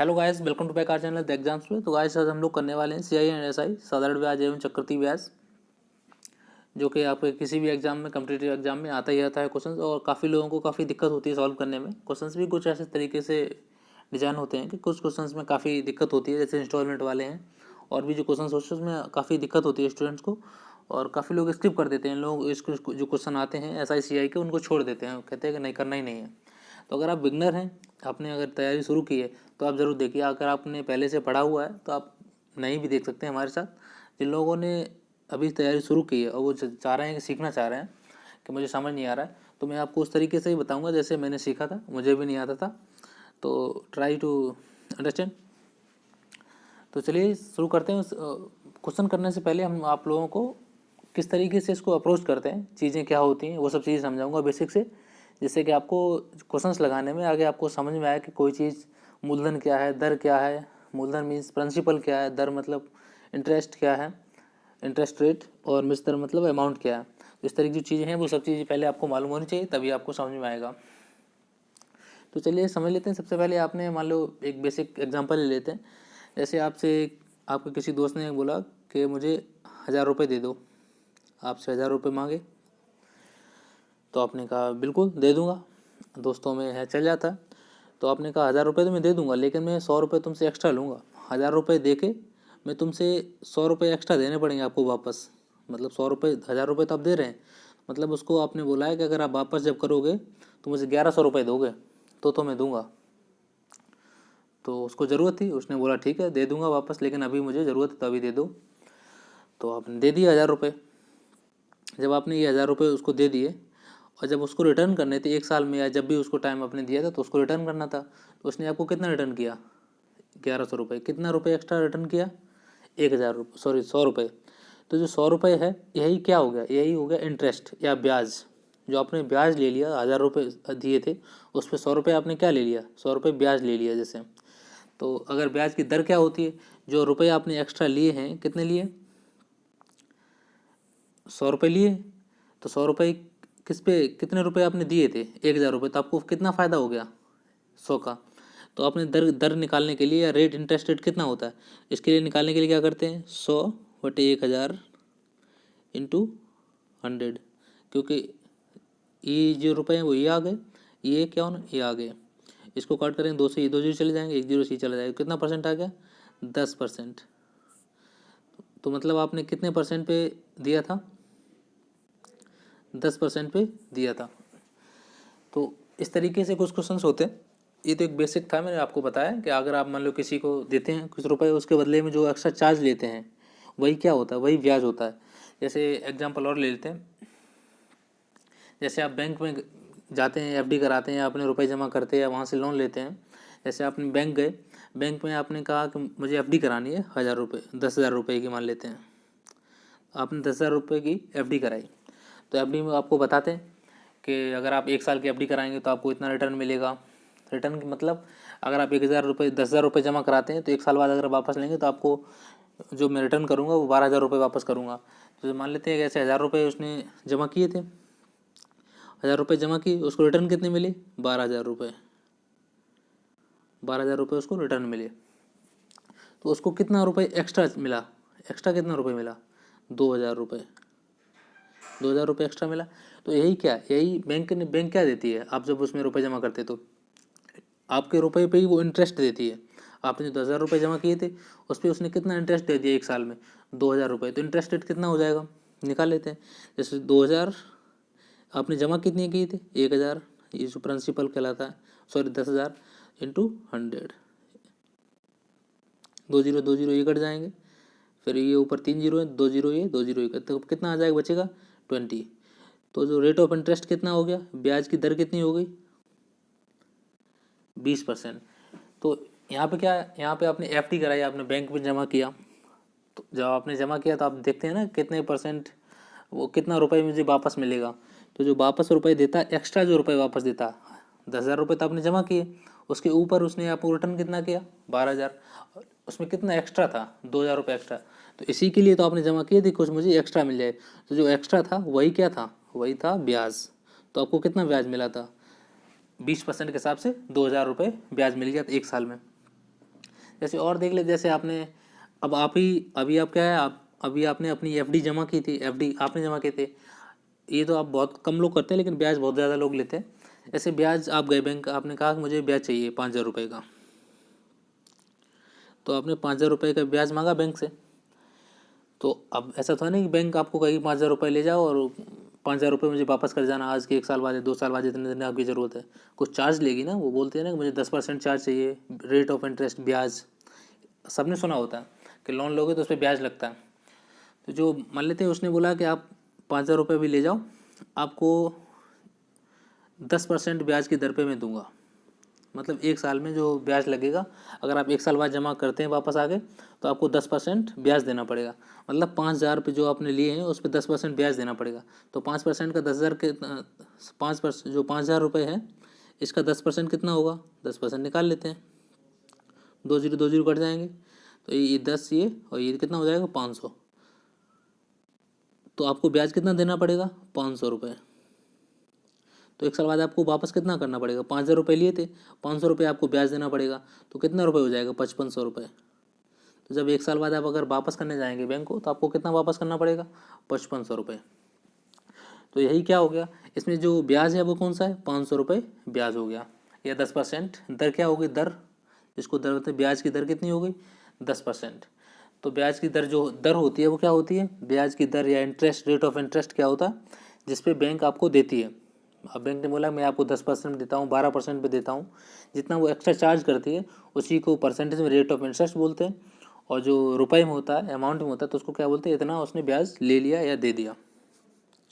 Hello guys, welcome to back our channel the exams पे। तो guys आज हम लोग करने वाले हैं सीआई एंड एसआई साधारण ब्याज एवं चक्रवृद्धि ब्याज, जो कि आपके किसी भी एग्जाम में कॉम्पिटिटिव एग्जाम में आता ही आता है क्वेश्चंस। और काफ़ी लोगों को काफ़ी दिक्कत होती है सॉल्व करने में। क्वेश्चंस भी कुछ ऐसे तरीके से डिजाइन होते हैं कि कुछ क्वेश्चंस में काफ़ी दिक्कत होती है, जैसे इंस्टॉलमेंट वाले हैं और भी जो क्वेश्चन होते हैं उसमें काफ़ी दिक्कत होती है स्टूडेंट्स को, और काफ़ी लोग स्किप कर देते हैं। लोग इसको जो क्वेश्चन आते हैं एसआई सीआई के उनको छोड़ देते हैं, कहते हैं कि नहीं करना ही नहीं है। तो अगर आप बिगनर हैं, आपने अगर तैयारी शुरू की है तो आप ज़रूर देखिए। अगर आपने पहले से पढ़ा हुआ है तो आप नहीं भी देख सकते हैं हमारे साथ। जिन लोगों ने अभी तैयारी शुरू की है और वो चाह रहे हैं कि सीखना चाह रहे हैं कि मुझे समझ नहीं आ रहा है, तो मैं आपको उस तरीके से ही बताऊंगा जैसे मैंने सीखा था, मुझे भी नहीं आता था। तो ट्राई टू अंडरस्टैंड। तो चलिए शुरू करते हैं। क्वेश्चन करने से पहले हम आप लोगों को किस तरीके से इसको अप्रोच करते हैं, चीज़ें क्या होती हैं, वो सब चीज़ें समझाऊंगा बेसिक से, जिससे कि आपको क्वेश्चंस लगाने में आगे आपको समझ में आए कि कोई चीज़ मूलधन क्या है, दर क्या है। मूलधन मीन्स प्रिंसिपल क्या है, दर मतलब इंटरेस्ट क्या है, इंटरेस्ट रेट, और मिस दर मतलब अमाउंट क्या है। तो इस तरह की जो चीज़ें हैं वो सब चीज़ें पहले आपको मालूम होनी चाहिए, तभी आपको समझ में आएगा। तो चलिए समझ लेते हैं। सबसे पहले आपने मान लो एक बेसिक एग्जांपल ले लेते हैं। जैसे आपसे आपके किसी दोस्त ने बोला कि मुझे 1000 रुपये दे दो, आपसे 1000 रुपये मांगे, तो आपने कहा बिल्कुल दे दूंगा, दोस्तों में है चल जाता है। तो आपने कहा 1000 रुपये तो मैं दे दूंगा, लेकिन मैं 100 रुपये तुमसे एक्स्ट्रा लूँगा। 1000 रुपये दे के मैं तुमसे 100 रुपये एक्स्ट्रा देने पड़ेंगे आपको वापस। मतलब 100 रुपये, 1000 रुपये तो आप दे रहे हैं, मतलब उसको आपने बोला है कि अगर आप वापस जब करोगे तो मुझे 1100 रुपये दोगे तो मैं दूंगा। तो उसको ज़रूरत थी, उसने बोला ठीक है दे दूंगा वापस, लेकिन अभी मुझे ज़रूरत है तो अभी दे दो। तो आपने दे दिया 1000 रुपये। जब आपने ये 1000 रुपये उसको दे दिए और जब उसको रिटर्न करने थे 1 साल में, या जब भी उसको टाइम आपने दिया था तो उसको रिटर्न करना था, तो उसने आपको कितना रिटर्न किया? 1100 रुपये। कितना रुपये एक्स्ट्रा रिटर्न किया? 1000 रुपये, सॉरी 100 रुपये। तो जो 100 रुपये है यही क्या हो गया? यही हो गया इंटरेस्ट या ब्याज। जो आपने ब्याज ले लिया, 1000 रुपये दिए थे उस पर 100 रुपये आपने क्या ले लिया? 100 रुपये ब्याज ले लिया। जैसे तो अगर ब्याज की दर क्या होती है? जो रुपये आपने एक्स्ट्रा लिए हैं, कितने लिए? 100 रुपये लिए। तो 100 रुपये किस पे, कितने रुपए आपने दिए थे? 1000 रुपये। तो आपको कितना फ़ायदा हो गया? 100 का। तो आपने दर दर निकालने के लिए, या रेट इंटरेस्ट रेट कितना होता है, इसके लिए निकालने के लिए क्या करते हैं? 100/1000 इंटू 100, क्योंकि ये जो रुपए हैं वो ये आ गए, ये क्या होना, ये आ गए। इसको काट करेंगे 2 से, ये 2 जीरो चले जाएंगे, 1 जीरो से चला जाएगा। कितना परसेंट आ गया? 10%। तो मतलब आपने कितने परसेंट पे दिया था? 10% पे दिया था। तो इस तरीके से कुछ क्वेश्चंस होते हैं। ये तो एक बेसिक था, मैंने आपको बताया कि अगर आप मान लो किसी को देते हैं कुछ रुपए, उसके बदले में जो एक्स्ट्रा चार्ज लेते हैं वही क्या होता है? वही ब्याज होता है। जैसे एग्जांपल और ले लेते हैं। जैसे आप बैंक में जाते हैं, एफडी कराते हैं, अपने रुपए जमा करते हैं या वहाँ से लोन लेते हैं। जैसे आपने बैंक गए, बैंक में आपने कहा कि मुझे एफडी करानी है 1000 रुपये, 10,000 रुपये की मान लेते हैं। आपने 10,000 रुपये की एफडी कराई, तो एफडी में आपको बताते हैं कि अगर आप 1 साल की एफडी कराएंगे तो आपको इतना रिटर्न मिलेगा। रिटर्न की मतलब अगर आप 1000 रुपये, 10,000 रुपये जमा कराते हैं तो 1 साल बाद अगर वापस लेंगे तो आपको जो मैं रिटर्न करूँगा वो 12,000 रुपये वापस करूँगा। तो मान लेते हैं कि ऐसे 1000 रुपये उसने जमा किए थे, 1000 रुपये जमा किए, उसको रिटर्न कितने मिले? 12,000 रुपये। 12,000 रुपये उसको रिटर्न मिले। तो उसको कितना रुपये एक्स्ट्रा मिला? एक्स्ट्रा कितना रुपये मिला? 2,000 रुपये। 2,000 रुपये एक्स्ट्रा मिला। तो यही क्या, यही बैंक क्या देती है? आप जब उसमें रुपए जमा करते तो आपके रुपए पे ही वो इंटरेस्ट देती है। आपने जो 10,000 रुपये जमा किए थे उस पर उसने कितना इंटरेस्ट दे दिया 1 साल में? 2,000 रुपये। तो इंटरेस्ट रेट कितना हो जाएगा? निकाल लेते हैं। जैसे 2,000 आपने जमा कितने किए थे? 1,000, ये जो प्रिंसिपल कहलाता है, सॉरी 10,000 इंटू 100। 2 जीरो 2 जीरो ये कट जाएंगे, फिर ये ऊपर 3 जीरो है, 2 जीरो ये 2 जीरो ये, तो कितना आ जाएगा? बचेगा 20। तो जो रेट ऑफ इंटरेस्ट कितना हो गया? ब्याज की दर कितनी हो गई? 20%। तो यहाँ पे क्या है? यहाँ पे आपने एफडी कराई, आपने बैंक में जमा किया। तो जब आपने जमा किया तो आप देखते हैं ना कितने परसेंट, वो कितना रुपए मुझे वापस मिलेगा। तो जो वापस रुपए देता है, एक्स्ट्रा जो रुपए वापस देता है, 10,000 रुपये तो आपने जमा किए, उसके ऊपर उसने आपको रिटर्न कितना किया? 12,000। उसमें कितना एक्स्ट्रा था? 2,000 रुपये एक्स्ट्रा। तो इसी के लिए तो आपने जमा किए थे, कुछ मुझे एक्स्ट्रा मिल जाए। तो जो एक्स्ट्रा था वही क्या था? वही था ब्याज। तो आपको कितना ब्याज मिला था? 20% के हिसाब से 2,000 रुपये ब्याज मिल गया था 1 साल में। जैसे और देख ले, जैसे आपने अब आप ही अभी आप क्या है, आप अभी आपने अपनी एफडी जमा की थी, एफडी आपने जमा किए थे, ये तो आप बहुत कम लोग करते हैं लेकिन ब्याज बहुत ज़्यादा लोग लेते हैं। ऐसे ब्याज आप गए बैंक, आपने कहा कि मुझे ब्याज चाहिए 5,000 रुपये का, तो आपने 5,000 रुपये का ब्याज मांगा बैंक से। तो अब ऐसा तो है नहीं कि बैंक आपको कहेगी 5,000 रुपये ले जाओ और 5,000 रुपये मुझे वापस कर जाना आज के 1 साल बाद, 2 साल बाद, जितने दिन आपकी ज़रूरत है। कुछ चार्ज लेगी ना, वो बोलते हैं ना कि मुझे 10% चार्ज चाहिए, रेट ऑफ इंटरेस्ट, ब्याज। सबने सुना होता है कि लोन लोगे तो उस पर ब्याज लगता है। तो जो मान लेते हैं, उसने बोला कि आप 5,000 रुपये भी ले जाओ, आपको 10% ब्याज की दर पे मैं दूंगा। मतलब 1 साल में जो ब्याज लगेगा, अगर आप 1 साल बाद जमा करते हैं वापस आगे, तो आपको 10% ब्याज देना पड़ेगा। मतलब 5,000 रुपये जो आपने लिए हैं उस पर 10% ब्याज देना पड़ेगा। तो 5% का 10,000 के 5% जो 5,000 रुपये है, इसका 10% कितना होगा, 10% निकाल लेते हैं, 2 जीरो कट जाएंगे, तो ये 10 ये और ये कितना हो जाएगा 500। तो आपको ब्याज कितना देना पड़ेगा, 500 रुपये। तो 1 साल बाद आपको वापस कितना करना पड़ेगा, 5,000 रुपये लिए थे, 500 रुपये आपको ब्याज देना पड़ेगा। तो कितना रुपये हो जाएगा, 5,500 रुपये। तो जब 1 साल बाद आप अगर वापस करने जाएंगे बैंक को, तो आपको कितना वापस करना पड़ेगा, 5,500 रुपये। तो यही क्या हो गया, इसमें जो ब्याज है वो कौन सा है, 500 रुपये ब्याज हो गया, या 10%। दर क्या होगी, दर, इसको दर होते, ब्याज की दर कितनी हो गई, 10%। तो ब्याज की दर, जो दर होती है वो क्या होती है, ब्याज की दर या इंटरेस्ट, रेट ऑफ इंटरेस्ट क्या होता है, जिसपे बैंक आपको देती है। अब बैंक ने बोला मैं आपको 10% देता हूँ, 12% पे देता हूँ, जितना वो एक्स्ट्रा चार्ज करती है उसी को परसेंटेज में रेट ऑफ इंटरेस्ट बोलते हैं। और जो रुपए में होता है, अमाउंट में होता है, तो उसको क्या बोलते हैं, इतना उसने ब्याज ले लिया या दे दिया।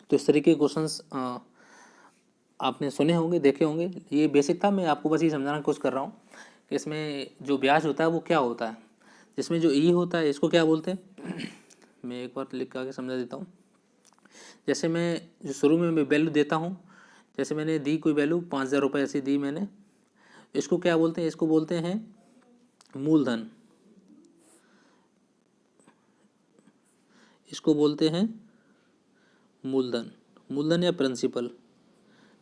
तो इस तरीके के क्वेश्चंस आपने सुने होंगे, देखे होंगे। ये बेसिक था, मैं आपको बस ये समझाना की कोशिश कर रहा हूँ कि इसमें जो ब्याज होता है वो क्या होता है। जिसमें जो ई होता है इसको क्या बोलते हैं मैं एक बार लिख के आगे समझा देता हूँ। जैसे मैं जो शुरू में मैं वैल्यू देता हूँ, जैसे मैंने दी कोई वैल्यू 5,000 रुपये ऐसी दी मैंने, इसको क्या बोलते हैं, इसको बोलते हैं मूलधन, इसको बोलते हैं मूलधन, मूलधन या प्रिंसिपल,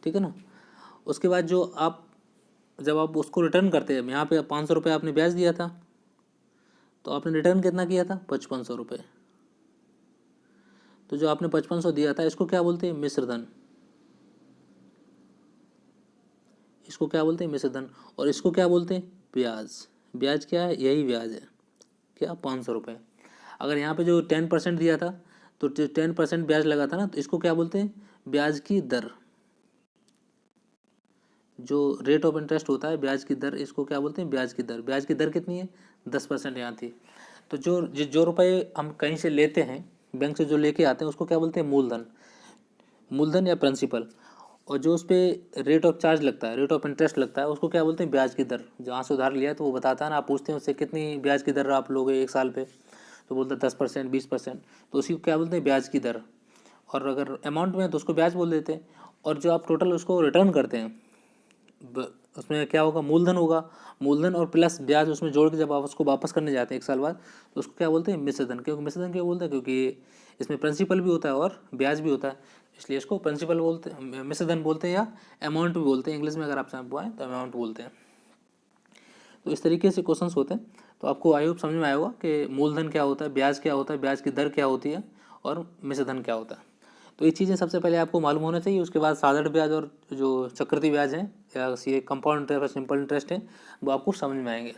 ठीक है ना। उसके बाद जो आप जब आप उसको रिटर्न करते हैं, यहाँ पे 500 रुपये आपने ब्याज दिया था, तो आपने रिटर्न कितना किया था, 5,500 रुपये। तो जो आपने 5,500 दिया था, इसको क्या बोलते हैं, मिश्रधन, इसको क्या बोलते हैं, मिश्रधन। और इसको क्या बोलते हैं, ब्याज। ब्याज क्या है, यही ब्याज है, क्या, 500 रुपये। अगर यहाँ पे जो 10% दिया था, तो 10% ब्याज लगा था ना, तो इसको क्या बोलते हैं, ब्याज की दर। जो रेट ऑफ इंटरेस्ट होता है, ब्याज की दर, इसको क्या बोलते हैं, ब्याज की दर। ब्याज की दर कितनी है, 10% यहाँ थी। तो जो रुपये हम कहीं से लेते हैं, बैंक से जो लेके आते हैं, उसको क्या बोलते हैं, मूलधन, मूलधन या प्रिंसिपल। और जो उस पर रेट ऑफ चार्ज लगता है, रेट ऑफ इंटरेस्ट लगता है, उसको क्या बोलते हैं, ब्याज की दर। जहाँ से उधार लिया है तो वो बताता है ना, आप पूछते हैं उससे कितनी ब्याज की दर आप लोगे 1 साल पे, तो बोलता है 10%, 20%, तो उसी को क्या बोलते हैं, ब्याज की दर। और अगर अमाउंट में है तो उसको ब्याज बोल देते हैं। और जो आप टोटल उसको रिटर्न करते हैं, उसमें क्या होगा, मूलधन होगा, मूलधन और प्लस ब्याज उसमें जोड़ के जब आप उसको वापस करने जाते हैं 1 साल बाद, तो उसको क्या बोलते हैं, मिश्रधन। क्योंकि मिश्रधन क्यों बोलते हैं, क्योंकि इसमें प्रिंसिपल भी होता है और ब्याज भी होता है, इसलिए इसको प्रिंसिपल बोलते हैं, मिश्रधन बोलते हैं, या अमाउंट भी बोलते हैं। इंग्लिश में अगर आप चाहें तो अमाउंट बोलते हैं। तो इस तरीके से क्वेश्चंस होते हैं। तो आपको आई होप समझ में आया होगा कि मूलधन क्या होता है, ब्याज क्या होता है, ब्याज की दर क्या होती है, और मिश्रधन क्या होता है। तो ये चीज़ें सबसे पहले आपको मालूम होना चाहिए। उसके बाद साधारण ब्याज और जो चक्रवृद्धि ब्याज है, या ये कंपाउंड इंटरेस्ट और सिंपल इंटरेस्ट है, वो आपको समझ में आएंगे।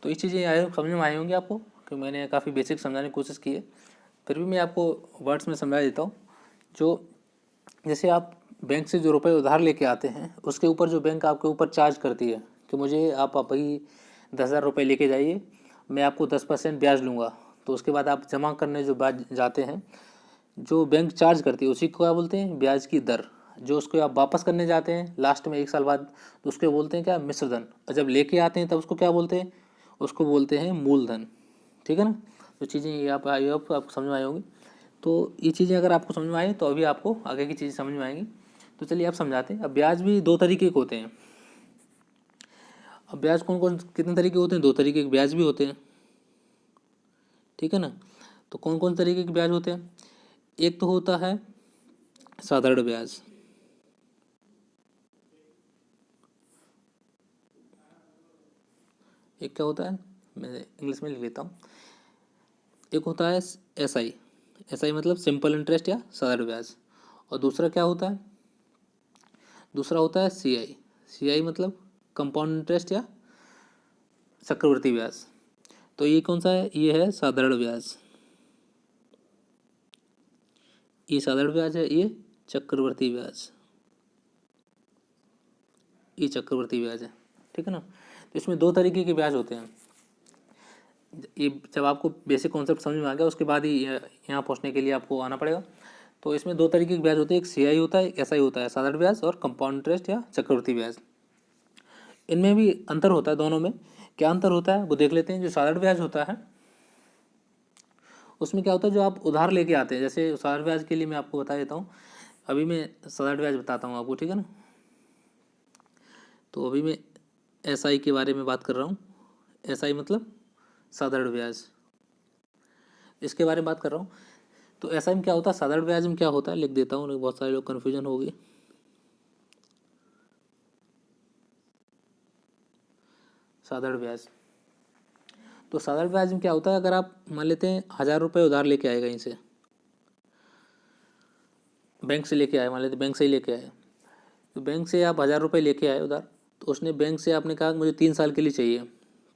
तो ये चीज़ें आई होप समझ में आई होंगी आपको, कि मैंने काफ़ी बेसिक समझाने की कोशिश की है। फिर भी मैं आपको वर्ड्स में समझा देता हूँ। जो जैसे आप बैंक से जो रुपए उधार लेके आते हैं, उसके ऊपर जो बैंक आपके ऊपर चार्ज करती है कि मुझे आप अभी 10,000 रुपये लेके जाइए, मैं आपको 10% ब्याज लूँगा। तो उसके बाद आप जमा करने जो बाद जाते हैं, जो बैंक चार्ज करती है उसी को क्या बोलते हैं, ब्याज की दर। जो उसको आप वापस करने जाते हैं लास्ट में 1 साल बाद, तो उसको बोलते हैं क्या, मिश्रधन। और जब लेके आते हैं तब उसको क्या बोलते हैं, उसको बोलते हैं मूलधन, ठीक है ना। तो चीज़ें ये आप आई होप आपको समझ में आई होंगी। तो ये चीज़ें अगर आपको समझ में आई तो अभी आपको आगे की चीज़ें समझ में आएंगी। तो चलिए आप समझाते हैं। अब ब्याज भी 2 तरीके के होते हैं। अब ब्याज कौन कौन कितने तरीके होते हैं, 2 तरीके के ब्याज भी होते हैं, ठीक है ना। तो कौन कौन तरीके के ब्याज होते हैं, एक तो होता है साधारण ब्याज, एक क्या होता है, मैं इंग्लिश में लिख लेता हूँ। एक होता है SI, SI मतलब सिंपल इंटरेस्ट या साधारण ब्याज, और दूसरा क्या होता है, दूसरा होता है CI, CI मतलब कंपाउंड इंटरेस्ट या चक्रवृद्धि ब्याज। तो ये कौन सा है, ये है साधारण ब्याज, ये साधारण ब्याज है, ये चक्रवृद्धि ब्याज, ये चक्रवृद्धि ब्याज है, ठीक है ना। तो इसमें दो तरीके के ब्याज होते हैं। ये जब आपको बेसिक कॉन्सेप्ट समझ में आ गया उसके बाद ही यहाँ पहुँचने के लिए आपको आना पड़ेगा। तो इसमें दो तरीके के ब्याज होते हैं, एक CI होता है, एक SI होता है, साधारण ब्याज और कंपाउंड इंटरेस्ट या चक्रवृद्धि ब्याज। इनमें भी अंतर होता है, दोनों में क्या अंतर होता है वो देख लेते हैं। जो साधारण ब्याज होता है उसमें क्या होता है, जो आप उधार लेके आते हैं, जैसे साधारण ब्याज के लिए मैं आपको बता देता हूँ, अभी मैं साधारण ब्याज बताता हूँ आपको, ठीक है ना। तो अभी मैं SI के बारे में बात कर रहा हूँ, SI मतलब साधारण ब्याज, इसके बारे में बात कर रहा हूँ। तो SI में क्या होता है, साधारण ब्याज में क्या होता है, लिख देता हूँ, बहुत सारे लोग कन्फ्यूजन होगी। साधारण ब्याज, तो साधारण ब्याज में क्या होता है, अगर आप मान लेते हैं 1000 रुपये उधार लेके आए कहीं से, बैंक से लेके आए, मान लेते बैंक से ही लेके आए, तो बैंक से आप 1000 रुपये लेके आए उधार, तो उसने बैंक से आपने कहा मुझे 3 साल के लिए चाहिए,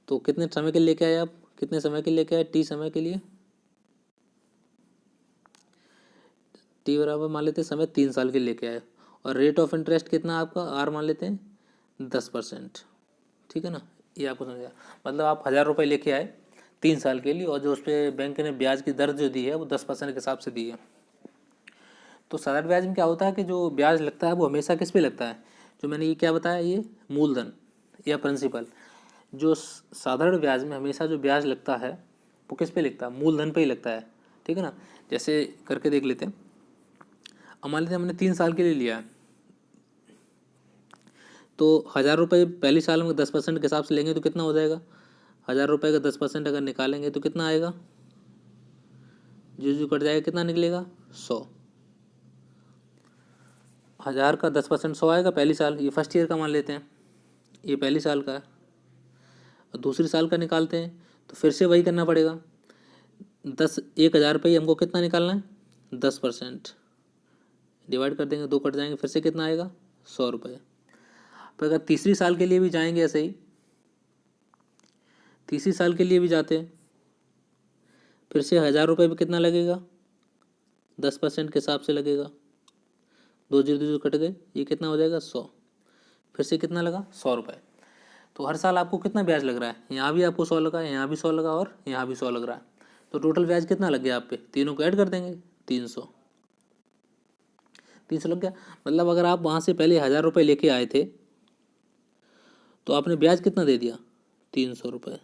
तो कितने समय के लिए लेके आए आप, कितने समय के लिए लेके आए, T समय के लिए, T बराबर मान लेते हैं समय 3 साल के लिए लेके आए, और रेट ऑफ इंटरेस्ट कितना आपका R मान लेते हैं 10%, ठीक है ना। ये आपको समझ गया, मतलब आप 1000 रुपये लेके आए 3 साल के लिए, और जो उस पर बैंक ने ब्याज की दर जो दी है वो 10% के हिसाब से दी है। तो साधारण ब्याज में क्या होता है कि जो ब्याज लगता है वो हमेशा किस पे लगता है, जो मैंने ये क्या बताया, ये मूलधन या प्रिंसिपल। जो साधारण ब्याज में हमेशा जो ब्याज लगता है वो किस पे लगता है, मूलधन पे ही लगता है, ठीक है ना। जैसे करके देख लेते हैं, अब मान लेते हैं हमने 3 साल के लिए लिया है, तो 1000 रुपये पहली साल में 10% के हिसाब से लेंगे तो कितना हो जाएगा, 1000 रुपये का 10% अगर निकालेंगे तो कितना आएगा, जो कट जाएगा कितना निकलेगा, 100। 1000 का 10% 100 आएगा पहली साल, ये फर्स्ट ईयर का मान लेते हैं, ये पहली साल का है। और दूसरी साल का निकालते हैं तो फिर से वही करना पड़ेगा, 10,000 हमको कितना निकालना है, 10% डिवाइड कर देंगे, 2 कट जाएंगे, फिर से कितना आएगा, 100 रुपये। पर अगर तीसरी साल के लिए भी जाएंगे ऐसे ही, तीसरी साल के लिए भी जाते हैं, फिर से 1000 रुपये भी कितना लगेगा, 10% के हिसाब से लगेगा, 2 जीरो कट गए, ये कितना हो जाएगा, 100। फिर से कितना लगा, 100 रुपये। तो हर साल आपको कितना ब्याज लग रहा है, यहाँ भी आपको 100 लगा, यहाँ भी 100 लगा, और यहाँ भी 100 लग रहा है। तो टोटल ब्याज कितना लग गया आप पे, तीनों को ऐड कर देंगे, 300 लग गया। मतलब अगर आप वहाँ से पहले 1000 रुपये लेके आए थे तो आपने ब्याज कितना दे दिया, 300 रुपये।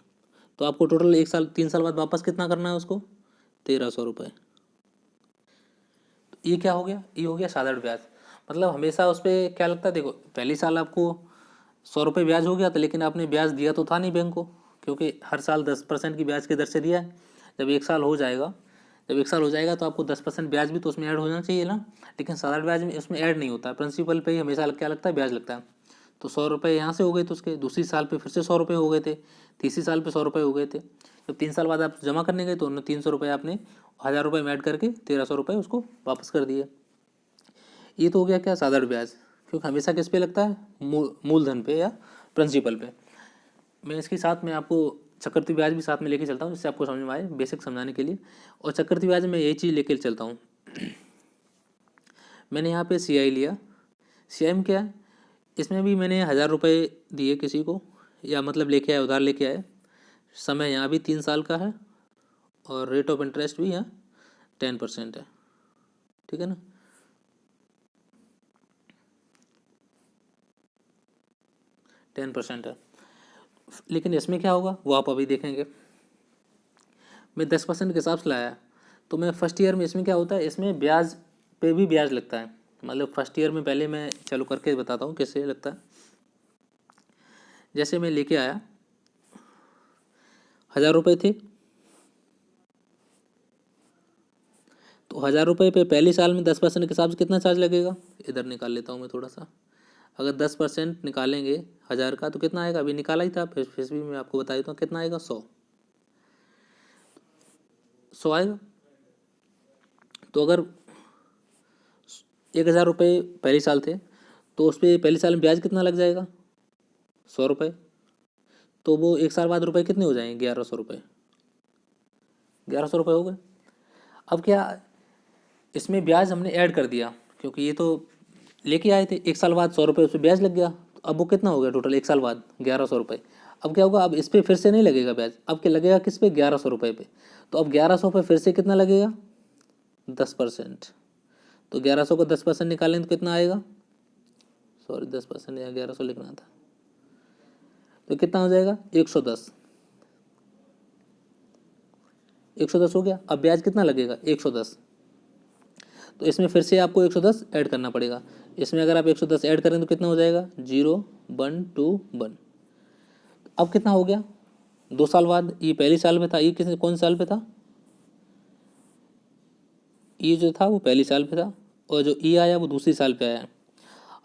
तो आपको टोटल 1 साल 3 साल बाद वापस कितना करना है उसको, 1300 रुपये। तो ये क्या हो गया, ये हो गया साधारण ब्याज। मतलब हमेशा उस पर क्या लगता है, देखो पहली साल आपको 100 रुपये ब्याज हो गया था, लेकिन आपने ब्याज दिया तो था नहीं बैंक को, क्योंकि हर साल 10% की ब्याज की दर से दिया है। जब 1 साल हो जाएगा, जब 1 साल हो जाएगा तो आपको 10% ब्याज भी तो उसमें ऐड होना चाहिए ना, लेकिन साधारण ब्याज में उसमें ऐड नहीं होता, प्रिंसिपल पे ही हमेशा क्या लगता है, ब्याज लगता है। तो 100 रुपये यहाँ से हो गए, तो उसके दूसरी साल पे फिर से 100 रुपये हो गए थे, तीसरी साल पे 100 रुपये हो गए थे। जब 3 साल बाद आप जमा करने गए तो उन्होंने 300 रुपये आपने 1000 रुपये में ऐड करके 1300 रुपये उसको वापस कर दिए। ये तो हो गया क्या, साधारण ब्याज, क्योंकि हमेशा किस पे लगता है, मूलधन पे या प्रिंसिपल पे। मैं इसके साथ में आपको चक्रवृद्धि ब्याज भी साथ में लेके चलता हूँ, जिससे आपको समझ में आए, बेसिक समझाने के लिए। और चक्रवृद्धि ब्याज में यही चीज़ लेके चलता हूँ। मैंने यहाँ पे CI लिया, CI में क्या है, इसमें भी मैंने 1000 रुपये दिए किसी को, या मतलब लेके आए, उधार लेके आए, समय यहाँ भी 3 साल का है, और रेट ऑफ इंटरेस्ट भी यहाँ 10% है, ठीक है ना। टेन परसेंट है, लेकिन इसमें क्या होगा वो आप अभी देखेंगे। मैं 10% के हिसाब से लाया, तो मैं फर्स्ट ईयर में, इसमें क्या होता है, इसमें ब्याज पे भी ब्याज लगता है। मतलब फर्स्ट ईयर में पहले मैं चालू करके बताता हूँ कैसे लगता है। जैसे मैं लेके आया, 1000 रुपये थे, तो 1000 रुपये पे पहली साल में 10% के हिसाब से कितना चार्ज लगेगा, इधर निकाल लेता हूँ मैं थोड़ा सा। अगर 10% निकालेंगे 1000 का तो कितना आएगा, अभी निकाला ही था, फिर भी मैं आपको बता देता हूँ कितना आएगा, 100। 100 आएगा। तो अगर 1000 रुपये पहले साल थे तो उस पर पहले साल में ब्याज कितना लग जाएगा? 100 रुपये। तो वो 1 साल बाद रुपये कितने हो जाएंगे? 1100 रुपये। 1100 रुपये हो गए। अब क्या इसमें ब्याज हमने ऐड कर दिया, क्योंकि ये तो लेके आए थे 1 साल बाद 100 रुपये, उस पर ब्याज लग गया। तो अब वो कितना हो गया टोटल 1 साल बाद? 1100 रुपये। अब क्या होगा? अब इस पर फिर से नहीं लगेगा ब्याज। अब क्या लगेगा? किस पे? 1100 रुपये पे। तो अब 1100 पे फिर से कितना लगेगा? 10%। तो 1100 को 10% निकालें तो कितना आएगा? सॉरी 10% या 1100 लिखना था। तो कितना हो जाएगा? 110। 110 हो गया। अब ब्याज कितना लगेगा? 110। तो इसमें फिर से आपको 110 ऐड करना पड़ेगा। इसमें अगर आप 110 ऐड करें तो कितना हो जाएगा? 0 1 2 1। अब कितना हो गया? 2 साल बाद। ये पहली साल में था, ये किस कौन साल पे था? ये जो था वो पहली साल पे था, और जो ई आया वो दूसरी साल पे आया।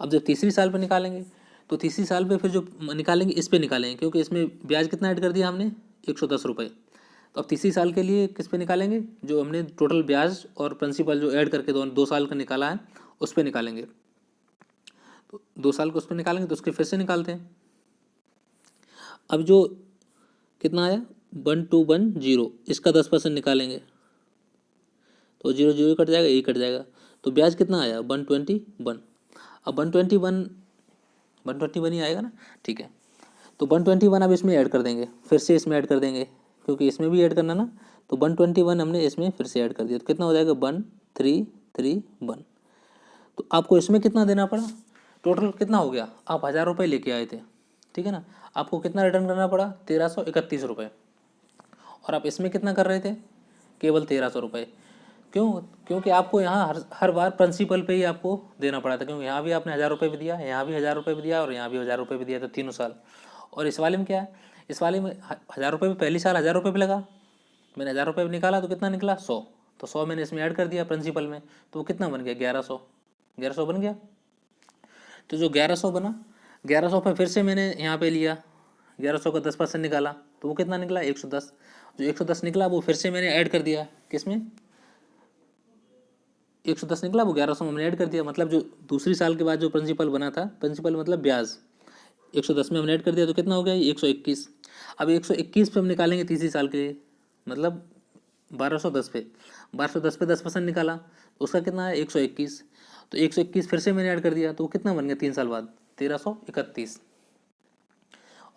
अब जब तीसरी साल पे निकालेंगे तो तीसरी साल पे फिर जो निकालेंगे इस पे निकालेंगे, क्योंकि इसमें ब्याज कितना ऐड कर दिया हमने? 110 रुपये। तो अब तीसरी साल के लिए किस पे निकालेंगे? जो हमने टोटल ब्याज और प्रिंसिपल जो ऐड करके 2 साल का निकाला है उस पर निकालेंगे। तो 2 साल को उस पर निकालेंगे तो उसके फिर से निकालते हैं। अब जो कितना आया? 1 2 1 0, इसका 10% निकालेंगे तो 0 0 कट जाएगा, ये कट जाएगा। तो ब्याज कितना आया? 121। अब 121 ही आएगा ना? ठीक है। तो 121 अब इसमें ऐड कर देंगे, फिर से इसमें ऐड कर देंगे, क्योंकि इसमें भी ऐड करना ना। तो 121 हमने इसमें फिर से ऐड कर दिया तो कितना हो जाएगा? 1331। तो आपको इसमें कितना देना पड़ा? टोटल कितना हो गया? आप 1000 रुपये लेके आए थे, ठीक है ना? आपको कितना रिटर्न करना पड़ा? 1331 रुपये। और आप इसमें कितना कर रहे थे? केवल 1300 रुपये। क्यों? क्योंकि आपको यहाँ हर बार प्रिंसिपल पे ही आपको देना पड़ा था, क्योंकि यहाँ भी आपने 1000 रुपये भी दिया, यहाँ भी 1000 रुपये भी दिया और यहाँ भी 1000 रुपये भी दिया, तो तीनों साल। और इस वाले में क्या है? इस वाले में 1000 रुपये भी पहली साल 1000 रुपये भी लगा, मैंने 1000 रुपये भी निकाला तो कितना निकला? 100। तो 100 मैंने इसमें ऐड कर दिया प्रिंसिपल में, तो वो कितना बन गया? 1100। 1100 बन गया। तो जो 1100 बना, 1100 पे फिर से मैंने यहाँ पे लिया, 1100 का 10% निकाला तो वो कितना निकला? 110। जो 110 निकला वो फिर से मैंने ऐड कर दिया, किसमें? 110 निकला, वो 1100 में हमने ऐड कर दिया। मतलब जो दूसरी साल के बाद जो प्रिंसिपल बना था, प्रिंसिपल मतलब ब्याज, 110 में हमने ऐड कर दिया तो कितना हो गया? 121। अब 121 पे हम निकालेंगे तीसरी साल के लिए, मतलब 1210 पे। 1210 पे 10% निकाला तो उसका कितना है? 121। तो 121 फिर से मैंने ऐड कर दिया तो वो कितना बन गया 3 साल बाद? 1331।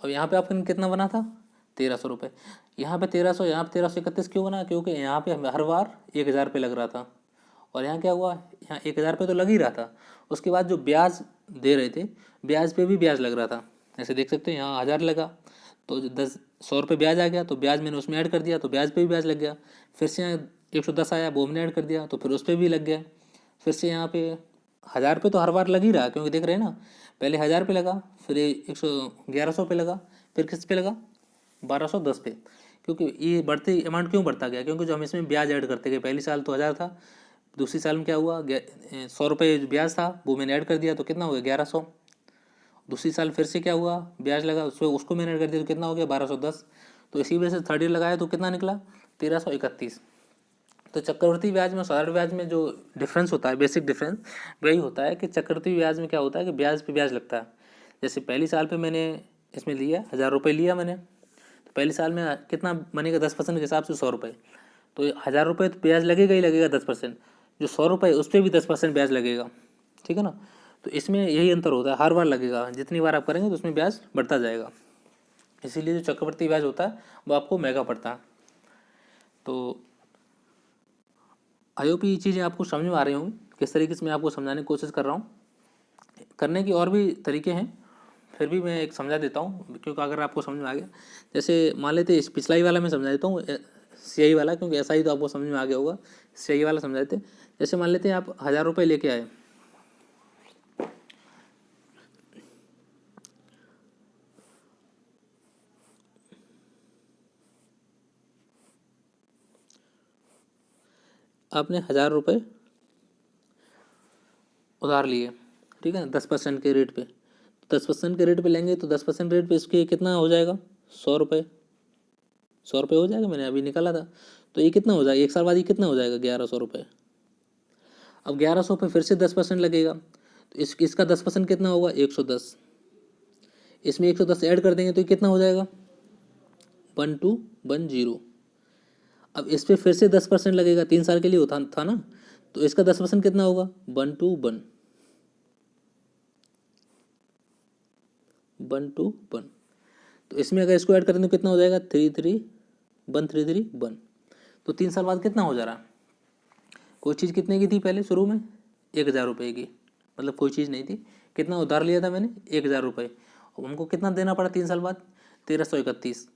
और यहाँ पे आपका कितना बना था? 1300 रुपये। यहाँ पे 1300, यहाँ पे 1331 क्यों बना? क्योंकि यहाँ पे हर बार 1000 पे लग रहा था, और यहाँ क्या हुआ? यहाँ 1000 पे तो लग ही रहा था, उसके बाद जो ब्याज दे रहे थे ब्याज पे भी ब्याज लग रहा था। ऐसे देख सकते हैं, यहाँ 1000 लगा तो 100 रुपये ब्याज आ गया, तो ब्याज मैंने उसमें ऐड कर दिया तो ब्याज पे भी ब्याज लग गया। फिर से यहाँ 110 आया, वो हमने ऐड कर दिया तो फिर उस पर भी लग गया। फिर से यहाँ पे 1000 पे तो हर बार लग ही रहा, क्योंकि देख रहे हैं ना, पहले 1000 पे लगा, फिर 1100 पे लगा, फिर किस पे लगा? 1210 पे। क्योंकि ये बढ़ते अमाउंट क्यों बढ़ता गया? क्योंकि जो हम इसमें ब्याज ऐड करते गए, पहली साल तो 1000 था, दूसरी साल में क्या हुआ? 100 रुपये जो ब्याज था वो मैंने ऐड कर दिया तो कितना हो गया? 1100। दूसरी साल फिर से क्या हुआ? ब्याज लगा, उसको मैंने ऐड कर दिया तो कितना हो गया? 1210। तो इसी वजह से थर्ड ईयर लगाया तो कितना निकला? 1331। तो चक्रवृद्धि ब्याज में साधारण ब्याज में जो डिफरेंस होता है, बेसिक डिफरेंस वही होता है कि चक्रवृद्धि ब्याज में क्या होता है कि ब्याज पे ब्याज लगता है। जैसे पहली साल पे मैंने इसमें लिया 1000 रुपये लिया मैंने, तो पहली साल में कितना बनेगा? 10% के हिसाब से 100 रुपये। तो 1000 रुपये तो ब्याज लगेगा ही लगेगा 10%। जो 100 रुपये उस पर भी 10% ब्याज लगेगा, ठीक है ना? तो इसमें यही अंतर होता है, हर बार लगेगा, जितनी बार आप करेंगे तो उसमें ब्याज बढ़ता जाएगा। इसीलिए जो चक्रवृद्धि ब्याज होता है वो आपको महंगा पड़ता है। तो आई होप ये चीज़ें आपको समझ में आ रही होंगी, किस तरीके से मैं आपको समझाने की कोशिश कर रहा हूँ। करने की और भी तरीके हैं, फिर भी मैं एक समझा देता हूँ, क्योंकि अगर आपको समझ में आ गया, जैसे मान लेते इस पिछला ही वाला मैं समझा देता हूँ, सीआई वाला, क्योंकि ऐसा ही तो आपको समझ में आ गया होगा। सीआई वाला समझा देते। जैसे मान लेते हैं आप 1000 रुपये लेके आए, आपने 1000 रुपये उधार लिए, ठीक है, 10% के रेट पे। 10% के रेट पे लेंगे तो 10% रेट पे इसके कितना हो जाएगा? 100 रुपये। 100 रुपये हो जाएगा, मैंने अभी निकाला था। तो ये कितना हो जाएगा, 1 साल बाद ये कितना हो जाएगा, 1100 रुपये। अब 1100 पे फिर से 10% लगेगा, तो इसका 10% कितना होगा, 110। इसमें 110 ऐड कर देंगे तो ये कितना हो जाएगा, 1210। अब इस पर फिर से 10% लगेगा, 3 साल के लिए होता था ना, तो इसका 10% कितना होगा, 121। तो इसमें अगर इसको ऐड करें तो कितना हो जाएगा, 13331। तो 3 साल बाद कितना हो जा रहा है, कोई चीज़ कितने की थी पहले शुरू में, 1000 रुपये की, मतलब कोई चीज़ नहीं थी, कितना उधार लिया था मैंने, 1000 रुपये। और हमको कितना देना पड़ा 3 साल बाद, 1331।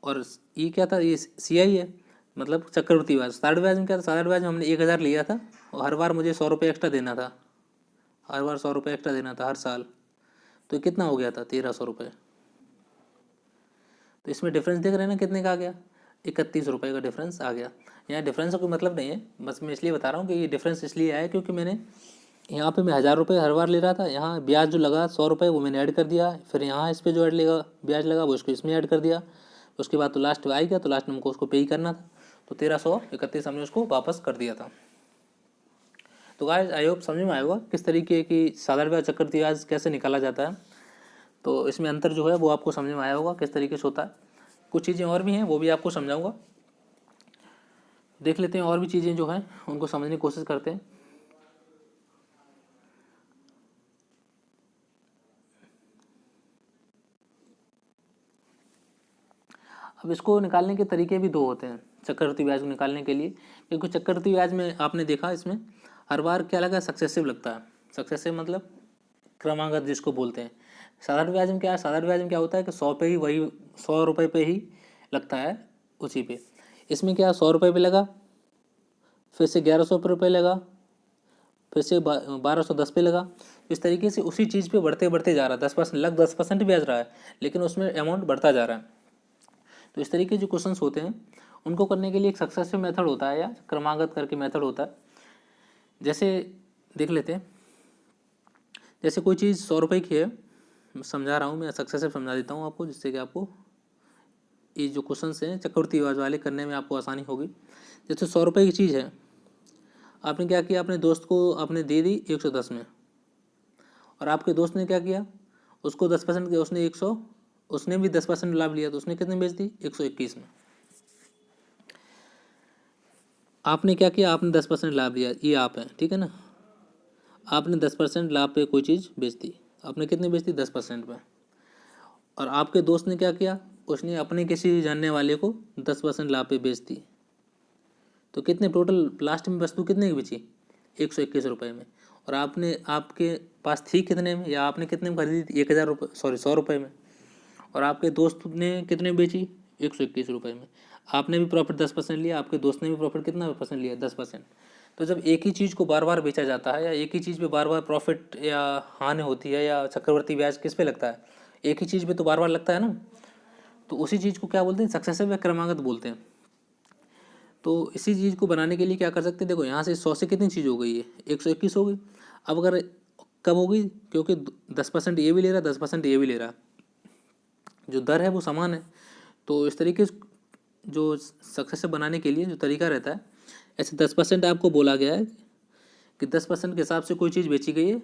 और ये क्या था, ये CI है, मतलब चक्रवृद्धि ब्याज। साधारण ब्याज में क्या था, साधारण ब्याज में हमने 1000 लिया था और हर बार मुझे 100 रुपये एक्स्ट्रा देना था, हर बार 100 रुपये एक्स्ट्रा देना था हर साल। तो कितना हो गया था, 1300 रुपये। तो इसमें डिफरेंस देख रहे हैं ना, कितने का आ गया, 31 रुपये का डिफरेंस आ गया। यहाँ डिफरेंस का कोई मतलब नहीं है, बस मैं इसलिए बता रहा हूँ कि ये डिफरेंस इसलिए आया क्योंकि मैंने यहाँ पे मैं 1000 रुपये हर बार ले रहा था, यहाँ ब्याज जो लगा 100 रुपये वो मैंने ऐड कर दिया, फिर यहाँ इस पर जो ऐड लेगा ब्याज लगा वो इसको इसमें ऐड कर दिया, उसके बाद तो लास्ट में आएगा, तो लास्ट में हमको उसको पे ही करना था, तो 1331 हमने उसको वापस कर दिया था। तो गाइस आई होप समझ में आएगा किस तरीके की साधारण ब्याज चक्रवृद्धि ब्याज कैसे निकाला जाता है। तो इसमें अंतर जो है वो आपको समझ में आया होगा किस तरीके से होता है। कुछ चीज़ें और भी हैं वो भी आपको समझाऊंगा, देख लेते हैं और भी चीज़ें जो हैं उनको समझने की कोशिश करते हैं। अब इसको निकालने के तरीके भी दो होते हैं चक्रवृद्धि ब्याज को निकालने के लिए, क्योंकि चक्रवृद्धि ब्याज में आपने देखा इसमें हर बार क्या लगा, सक्सेसिव लगता है। सक्सेसिव मतलब क्रमागत जिसको बोलते हैं। साधारण ब्याज में क्या है, साधारण ब्याज में क्या होता है कि 100 पे ही वही 100 रुपये पे ही लगता है उसी पे। इसमें क्या 100 रुपये पे लगा, फिर से 1100 रुपये लगा, फिर से 1210 पे लगा। इस तरीके से उसी चीज़ पे बढ़ते बढ़ते जा रहा है, 10% लग 10% ब्याज रहा है लेकिन उसमें अमाउंट बढ़ता जा रहा है। तो इस तरीके जो क्वेश्चंस होते हैं उनको करने के लिए एक सक्सेसिव मेथड होता है या क्रमागत करके मेथड होता है। जैसे देख लेते हैं, जैसे कोई चीज़ 100 रुपये की है, समझा रहा हूँ मैं, सक्सेसिव समझा देता हूँ आपको, जिससे कि आपको ये जो क्वेश्चंस हैं चक्रवृद्धि ब्याज वाले करने में आपको आसानी होगी। जैसे 100 रुपये की चीज़ है, आपने क्या किया, अपने दोस्त को आपने दे दी 110 में, और आपके दोस्त ने क्या किया, उसको 10% के उसने 100, उसने भी 10% लाभ लिया, तो उसने कितने बेच दी, 121 में। आपने क्या किया, आपने 10% लाभ लिया, ये आप है, ठीक है ना, आपने 10% लाभ पे कोई चीज़ बेच दी, आपने कितने बेच दी, 10% पे। और आपके दोस्त ने क्या किया, उसने अपने किसी जानने वाले को 10% लाभ पे बेच दी, तो कितने टोटल लास्ट में वस्तु कितने की बेची, 121 रुपये में। और आपने आपके पास थी कितने में, या आपने कितने में खरीदी थी, 1000 रुपये, सॉरी 100 रुपये में, और आपके दोस्त ने कितने में बेची, 121 रुपये में। आपने भी प्रॉफिट 10% लिया, आपके दोस्त ने भी प्रॉफिट कितना परसेंट लिया, 10%। तो जब एक ही चीज़ को बार बार बेचा जाता है, या एक ही चीज़ पे बार बार प्रॉफिट या हानि होती है, या चक्रवृद्धि ब्याज किस पे लगता है, एक ही चीज़ पे तो बार बार लगता है ना, तो उसी चीज़ को क्या बोलते हैं, सक्सेसिव या क्रमागत बोलते हैं। तो इसी चीज़ को बनाने के लिए क्या कर सकते हैं, देखो यहाँ से 100 से कितनी चीज़ हो गई है, 121 हो गई। अब अगर कब हो गई, क्योंकि 10% ये भी ले रहा है, 10% ये भी ले रहा है, जो दर है वो समान है। तो इस तरीके से जो सक्सेसिव बनाने के लिए जो तरीका रहता है, ऐसे 10% आपको बोला गया है कि 10% के हिसाब से कोई चीज़ बेची गई है,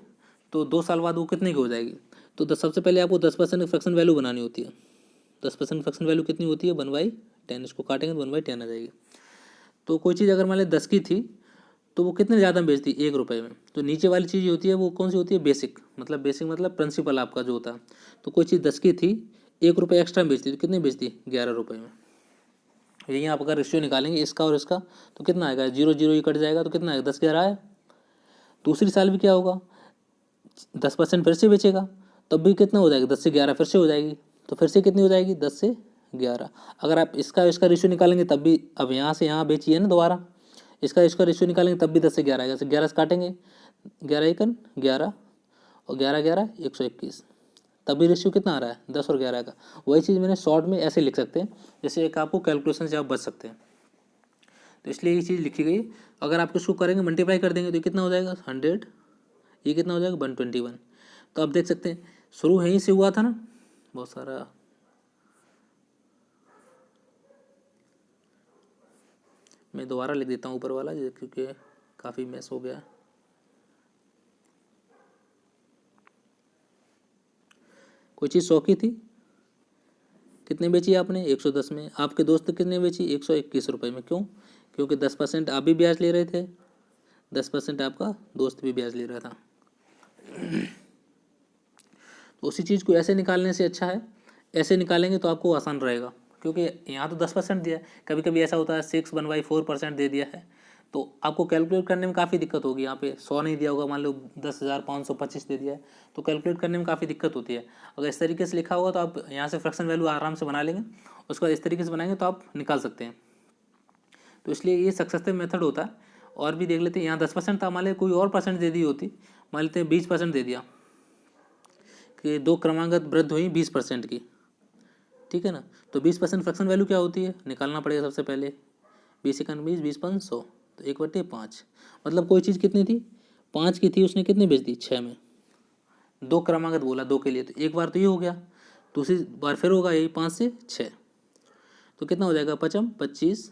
तो 2 साल बाद वो कितने की हो जाएगी। तो सबसे पहले आपको 10% फ्रैक्शन वैल्यू बनानी होती है। 10% फ्रैक्शन वैल्यू कितनी होती है, 1/10, इसको काटेंगे तो 1/10 आ जाएगी। तो कोई चीज़ अगर मान लें 10 की थी, तो वो कितने ज़्यादा में बेचती, 1 रुपये में। तो नीचे वाली चीज़ होती है वो कौन सी होती है, बेसिक मतलब प्रिंसिपल आपका जो होता है। तो कोई चीज़ 10 की थी, 1 रुपये एक्स्ट्रा में बेचती, तो कितने बेचती, 11 रुपये में। यही आप अगर रेशियो निकालेंगे इसका और इसका, तो कितना आएगा, 0 0 ही कट जाएगा, तो कितना आएगा, 10 11 आया। दूसरी साल भी क्या होगा, 10% फिर से बेचेगा, तब भी कितना हो जाएगा, 10 से 11 फिर से हो जाएगी, तो फिर से कितनी हो जाएगी, 10 से 11। अगर आप इसका इसका रेशियो निकालेंगे तब भी, अब यहाँ से यहाँ बेची है ना दोबारा, इसका इसका रेशियो निकालेंगे तब भी 10 से 11 आएगा। 11 से काटेंगे, 11 एकन 11, और 11 11 121, तब भी रेशियो कितना आ रहा है, 10 और 11 का। वही चीज़ मैंने शॉर्ट में ऐसे लिख सकते हैं, जैसे एक आपको कैलकुलेशन से आप बच सकते हैं, तो इसलिए ये चीज़ लिखी गई। अगर आप इसको करेंगे, मल्टीप्लाई कर देंगे, तो ये कितना हो जाएगा, 100, ये कितना हो जाएगा, 121। तो आप देख सकते हैं शुरू यहीं से हुआ था ना, बहुत सारा। मैं दोबारा लिख देता हूँ ऊपर वाला क्योंकि काफ़ी मैस हो गया। कोई चीज़ 100 की थी, कितने बेची आपने? 110 में। आपके दोस्त ने कितने बेची? 121 रुपये में। क्यों? क्योंकि 10% आप भी ब्याज ले रहे थे, 10% आपका दोस्त भी ब्याज ले रहा था। तो उसी चीज़ को ऐसे निकालने से अच्छा है, ऐसे निकालेंगे तो आपको आसान रहेगा, क्योंकि यहाँ तो 10% दिया है। कभी कभी ऐसा होता है 6/4% दे दिया है, तो आपको कैलकुलेट करने में काफ़ी दिक्कत होगी। यहाँ पे 100 नहीं दिया होगा, मान लो 10,525 दे दिया है, तो कैलकुलेट करने में काफ़ी दिक्कत होती है। अगर इस तरीके से लिखा होगा तो आप यहाँ से फ्रैक्शन वैल्यू आराम से बना लेंगे, उसके बाद इस तरीके से बनाएंगे तो आप निकाल सकते हैं। तो इसलिए ये सक्सेसिव मेथड होता है। और भी देख लेते हैं, यहाँ 10% था, मान लेते कोई और परसेंट दे दी होती, मान लेते हैं 20% दे दिया कि 2 क्रमागत वृद्धि हुई 20% की, ठीक है ना। तो 20% फ्रैक्शन वैल्यू क्या होती है, निकालना पड़ेगा सबसे पहले। 20 20 5 100, तो 1/5, मतलब कोई चीज़ कितनी थी, 5 की थी, उसने कितनी बेच दी, 6 में। 2 क्रमागत बोला 2 के लिए, तो एक बार तो ये हो गया, दूसरी बार फिर होगा यही 5 से 6, तो कितना हो जाएगा, 5 25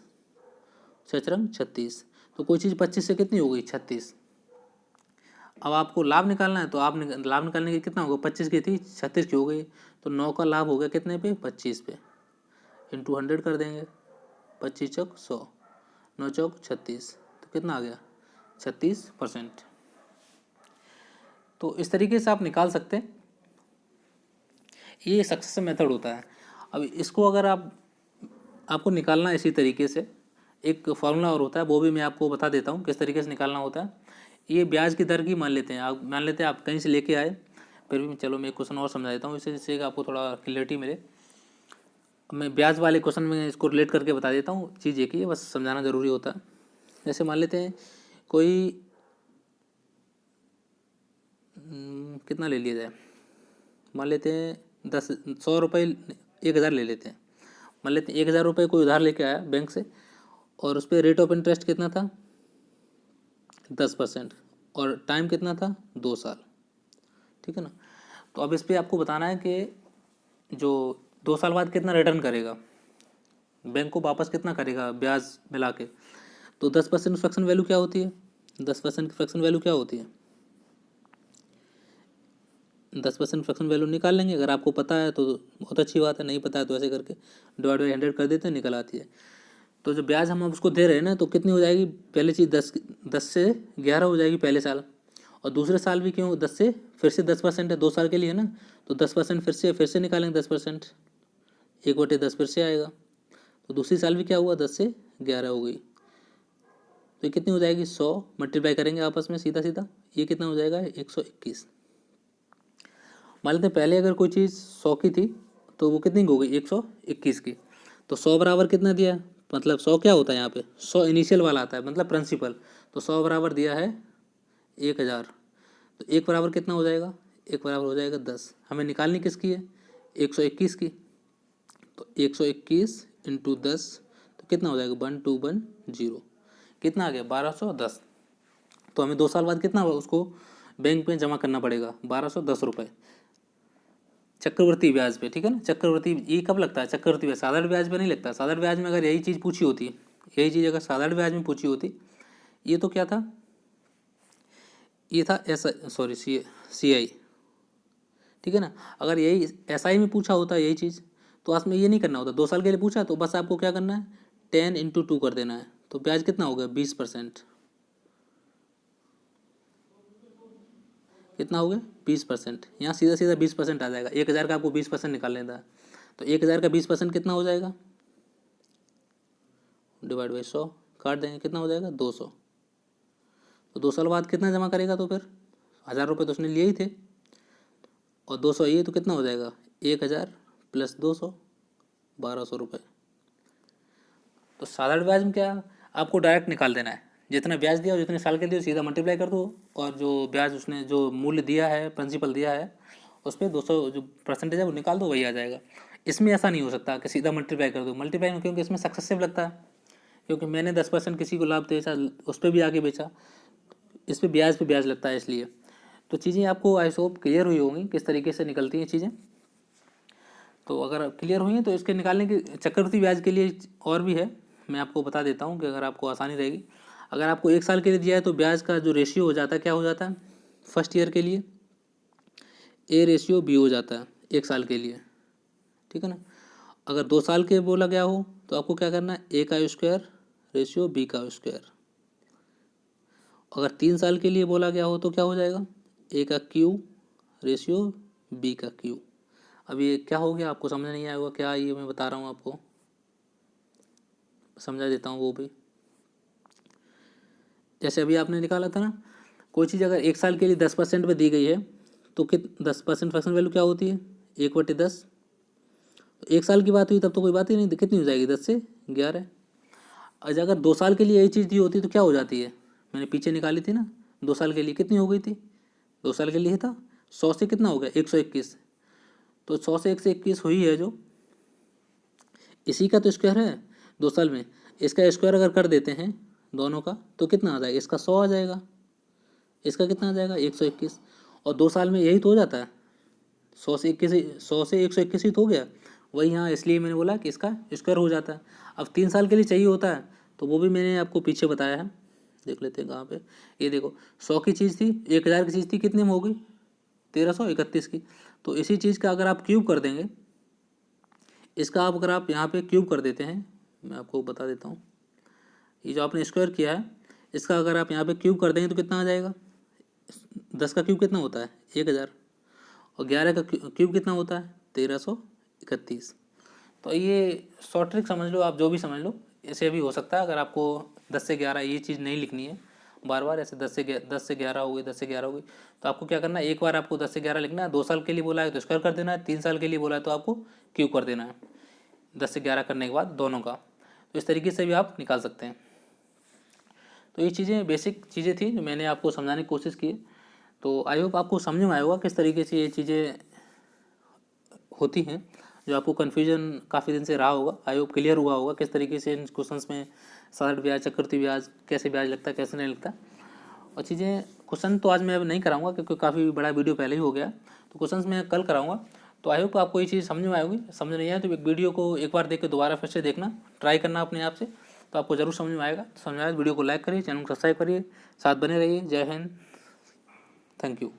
6 36। तो कोई चीज़ 25 से कितनी हो गई, 36। अब आपको लाभ निकालना है, तो आप लाभ निकालने के कितना होगा, 25 की थी 36 की हो गई, तो 9 का लाभ हो गया कितने पे, 25 पे, इंटू 100 कर देंगे। 25 चौक 100, 9 चौक 36, तो कितना आ गया, 36%। तो इस तरीके से आप निकाल सकते हैं, ये सक्सेस मेथड होता है। अब इसको अगर आपको निकालना इसी तरीके से, एक फार्मूला और होता है, वो भी मैं आपको बता देता हूँ किस तरीके से निकालना होता है। ये ब्याज की दर की मान लेते हैं, आप मान लेते हैं आप कहीं से लेके आए, फिर भी चलो मैं एक क्वेश्चन और समझा देता हूँ इससे, जिससे आपको थोड़ा क्लियरिटी मिले। मैं ब्याज वाले क्वेश्चन में इसको रिलेट करके बता देता हूँ, चीज़ एक ही है, बस समझाना ज़रूरी होता है। जैसे मान लेते हैं कोई कितना ले लिया जाए, मान लेते हैं 100 रुपये, 1000 ले लेते हैं। मान लेते हैं 1000 रुपये कोई उधार लेके आया बैंक से, और उस पर रेट ऑफ इंटरेस्ट कितना था, 10%, और टाइम कितना था, 2 साल, ठीक है ना। तो अब इस पर आपको बताना है कि जो 2 साल बाद कितना रिटर्न करेगा, बैंक को वापस कितना करेगा ब्याज मिला के। तो 10% फ्रैक्शन वैल्यू क्या होती है, 10% की फ्रैक्शन वैल्यू क्या होती है, 10% फ्रैक्शन वैल्यू निकाल लेंगे। अगर आपको पता है तो बहुत अच्छी बात है, नहीं पता है तो ऐसे करके डिवाइड बाई 100 कर देते हैं, निकल आती है। तो जो ब्याज हम उसको दे रहे हैं ना, तो कितनी हो जाएगी, पहली चीज़ 10 से 11 हो जाएगी पहले साल, और दूसरे साल भी क्यों 10 से फिर से 10% है, 2 साल के लिए ना, तो 10% फिर से निकालेंगे 10%, 1/10 फिर से आएगा। तो दूसरी साल भी क्या हुआ, 10 से 11 हो गई, तो ये कितनी हो जाएगी, 100 मल्टीप्लाई करेंगे आपस में सीधा सीधा, ये कितना हो जाएगा, 121। मान लेते हैं पहले अगर कोई चीज़ 100 की थी, तो वो कितनी की हो गई, 121 की। तो 100 बराबर कितना दिया, मतलब 100 क्या होता है यहाँ पे, 100 इनिशियल वाला आता है, मतलब प्रिंसिपल। तो 100 बराबर दिया है 1000, तो 1 बराबर कितना हो जाएगा, 1 बराबर हो जाएगा 10। हमें निकालनी किसकी है, 121 की। तो 121 इंटू 10, तो कितना हो जाएगा, 1210, कितना आ गया, 1210। तो हमें 2 साल बाद कितना उसको बैंक में जमा करना पड़ेगा, 1210 रुपये चक्रवर्ती ब्याज पे, ठीक है ना। चक्रवर्ती ये कब लगता है, चक्रवर्ती ब्याज, साधारण ब्याज पे नहीं लगता। साधारण ब्याज में अगर यही चीज़ पूछी होती, यही चीज़ अगर साधारण ब्याज में पूछी होती, ये तो क्या था, ये था सॉरी CI, ठीक है ना। अगर यही SI में पूछा होता यही चीज़, तो उसमें ये नहीं करना होता, 2 साल के लिए पूछा तो बस आपको क्या करना है, 10 × 2 कर देना है, तो ब्याज कितना हो गया, 20%, कितना हो गया, 20%। यहाँ सीधा सीधा 20% आ जाएगा, 1000 का आपको 20% निकाल लेना है, तो 1000 का 20% कितना हो जाएगा, डिवाइड बाई 100 काट देंगे, कितना हो जाएगा, 200। तो 2 साल बाद कितना जमा करेगा, तो फिर 1000 रुपये तो उसने लिए ही थे, और 200 ये, तो कितना हो जाएगा, 1000 प्लस 200, 1200 रुपये। तो साधारण ब्याज में क्या, आपको डायरेक्ट निकाल देना है, जितना ब्याज दिया और जितने साल के दिए सीधा मल्टीप्लाई कर दो, और जो ब्याज उसने जो मूल्य दिया है, प्रिंसिपल दिया है, उस पर 200 जो परसेंटेज है वो निकाल दो, वही आ जाएगा। इसमें ऐसा नहीं हो सकता कि सीधा मल्टीप्लाई कर दो, मल्टीप्लाई में, क्योंकि इसमें सक्सेसिव लगता है, क्योंकि मैंने 10% किसी को लाभ बेचा, उस पर भी आके बेचा, इस पर ब्याज लगता है, इसलिए। तो चीज़ें आपको आई होप क्लियर हुई होंगी किस तरीके से निकलती हैं चीज़ें। तो अगर क्लियर हुई हैं तो इसके निकालने के चक्रवृद्धि ब्याज के लिए और भी है, मैं आपको बता देता हूँ कि अगर आपको आसानी रहेगी। अगर आपको 1 साल के लिए दिया है तो ब्याज का जो रेशियो हो जाता है क्या हो जाता है फर्स्ट ईयर के लिए, A/B हो जाता है 1 साल के लिए, ठीक है ना। अगर 2 साल के बोला गया हो तो आपको क्या करना है, A/B²। अगर 3 साल के लिए बोला गया हो तो क्या हो जाएगा, A/Q/B। अब ये क्या हो गया आपको समझ नहीं आया होगा क्या, ये मैं बता रहा हूँ आपको, समझा देता हूँ वो भी। जैसे अभी आपने निकाला था ना, कोई चीज़ अगर 1 साल के लिए 10% पे दी गई है तो 10% फ्रैक्शन वैल्यू क्या होती है, 1/10। तो 1 साल की बात हुई तब तो कोई बात ही नहीं, कितनी हो जाएगी, 10 से 11। अच्छा अगर 2 साल के लिए यही चीज़ दी होती तो क्या हो जाती है, मैंने पीछे निकाली थी ना, 2 साल के लिए कितनी हो गई थी, 2 साल के लिए था 100 से कितना हो गया 121। तो 100 से 121 हुई है जो, इसी का तो स्क्वायर है 2 साल में। इसका स्क्वायर अगर कर देते हैं दोनों का तो कितना आ जाएगा, इसका 100 आ जाएगा, इसका कितना आ जाएगा 121। और 2 साल में यही तो हो जाता है, 100 से 121 ही तो हो गया वही। हाँ इसलिए मैंने बोला कि इसका स्क्वायर हो जाता है। अब 3 साल के लिए चाहिए होता है तो वो भी मैंने आपको पीछे बताया है, देख लेते हैं कहाँ पे। ये देखो 100 की चीज़ थी, 1000 की चीज़ थी, कितने में हो गई 1331 की। तो इसी चीज़ का अगर आप क्यूब कर देंगे, इसका आप अगर आप यहाँ पे क्यूब कर देते हैं, मैं आपको बता देता हूँ, ये जो आपने स्क्वायर किया है इसका अगर आप यहाँ पे क्यूब कर देंगे तो कितना आ जाएगा, 10 का क्यूब कितना होता है 1000, और 11 का क्यूब कितना होता है 1331। तो ये शॉर्ट ट्रिक समझ लो आप, जो भी समझ लो, ऐसे भी हो सकता है। अगर आपको 10 से 11 ये चीज़ नहीं लिखनी है बार बार, ऐसे 10 से 11 हो गई, 10 से 11 हो गई, तो आपको क्या करना है, एक बार आपको 10 से 11 लिखना है। 2 साल के लिए बोला है तो स्क्वायर कर देना है, 3 साल के लिए बोला है तो आपको क्यूब कर देना है 10 से 11 करने के बाद दोनों का। तो इस तरीके से भी आप निकाल सकते हैं। तो ये चीज़ें बेसिक चीज़ें थी जो मैंने आपको समझाने की कोशिश की। तो आई होप आपको समझ में आया होगा किस तरीके से ये चीज़ें होती हैं, जो आपको कन्फ्यूजन काफ़ी दिन से रहा होगा। आई होप क्लियर हुआ होगा किस तरीके से इन क्वेश्चंस में साधारण ब्याज, चक्रवृद्धि ब्याज, कैसे ब्याज लगता है कैसे नहीं लगता। और चीज़ें क्वेश्चन तो आज मैं अब नहीं कराऊंगा क्योंकि काफ़ी बड़ा वीडियो पहले ही हो गया, तो क्वेश्चंस मैं कल कराऊंगा। तो आई होप आपको ये चीज़ समझ में आएगी। समझ नहीं आए तो एक वीडियो को एक बार देख के दोबारा फिर से देखना, ट्राई करना अपने आप से, तो आपको ज़रूर समझ में आएगा। समझ में आए वीडियो को लाइक करिए, चैनल को सब्सक्राइब करिए, साथ बने रहिए। जय हिंद, थैंक यू।